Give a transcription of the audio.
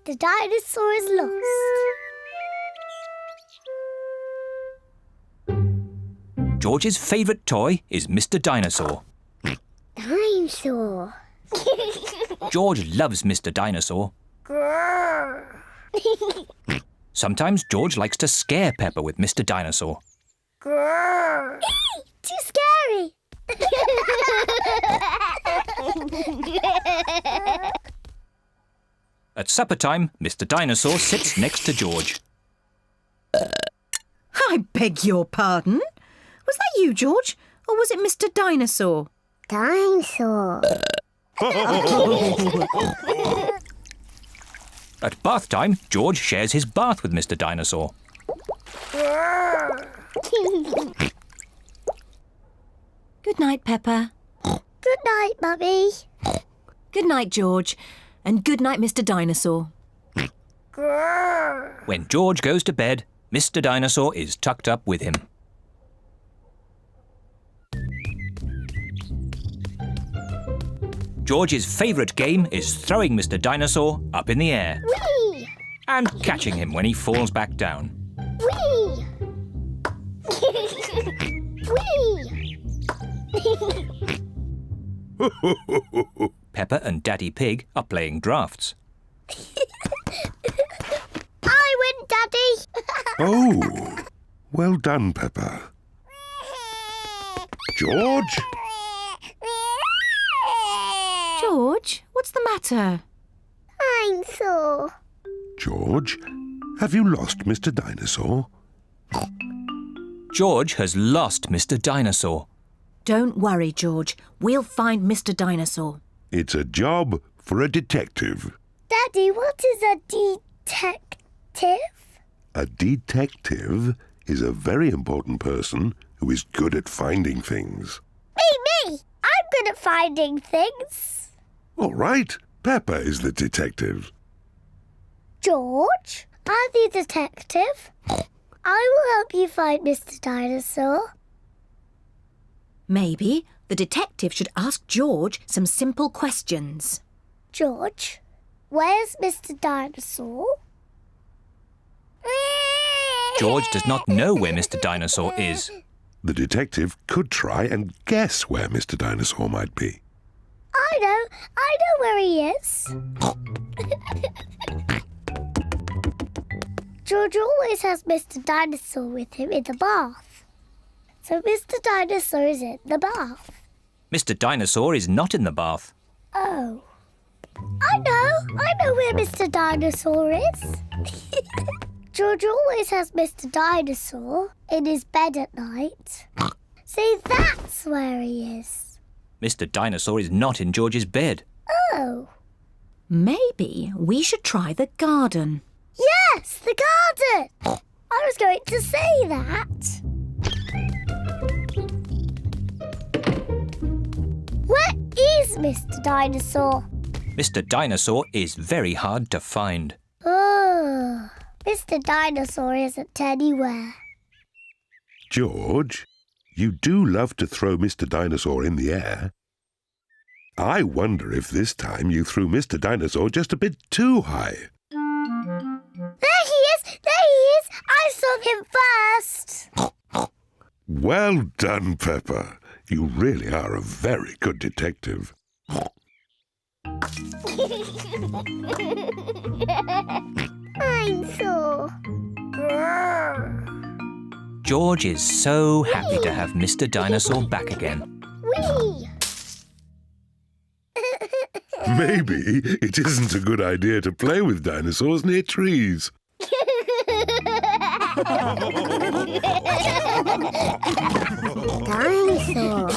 Mr Dinosaur is lost. George's favourite toy is Mr Dinosaur. Dinosaur. George loves Mr Dinosaur. Grrr. Sometimes George likes to scare Peppa with Mr Dinosaur. Grrr. Too scary. At supper time, Mr Dinosaur sits next to George. I beg your pardon? Was that you, George? Or was it Mr Dinosaur? Dinosaur. At bath time, George shares his bath with Mr Dinosaur. Good night, Peppa. Good night, Mummy. Good night, George. And good night, Mr Dinosaur. Grrr. When George goes to bed, Mr Dinosaur is tucked up with him. George's favourite game is throwing Mr Dinosaur up in the air Whee! and catching him when he falls back down. Whee! Whee! Peppa and Daddy Pig are playing drafts. I win, Daddy. Oh, well done, Peppa. George? George, what's the matter? Dinosaur. George, have you lost Mr Dinosaur? George has lost Mr Dinosaur. Don't worry, George. We'll find Mr Dinosaur. It's a job for a detective. Daddy, what is a detective? A detective is a very important person who is good at finding things. Me! I'm good at finding things. All right, Peppa is the detective. George, I'm the detective. I will help you find Mr Dinosaur. Maybe the detective should ask George some simple questions. George, where's Mr Dinosaur? George does not know where Mr. Dinosaur is. The detective could try and guess where Mr. Dinosaur might be. I know where he is. George always has Mr. Dinosaur with him in the bath. So Mr. Dinosaur is in the bath. Mr. Dinosaur is not in the bath. Oh. I know where Mr. Dinosaur is. George always has Mr. Dinosaur in his bed at night. See, that's where he is. Mr. Dinosaur is not in George's bed. Oh. Maybe we should try the garden. Yes, the garden. I was going to say that. Where is Mr. Dinosaur? Mr. Dinosaur is very hard to find. Oh, Mr. Dinosaur isn't anywhere. George, you do love to throw Mr. Dinosaur in the air. I wonder if this time you threw Mr. Dinosaur just a bit too high. There he is! There he is! I saw him first! Well done, Peppa. You really are a very good detective. Dinosaur. George is so happy to have Mr. Dinosaur back again. Whee! Maybe it isn't a good idea to play with dinosaurs near trees. Dinosaur.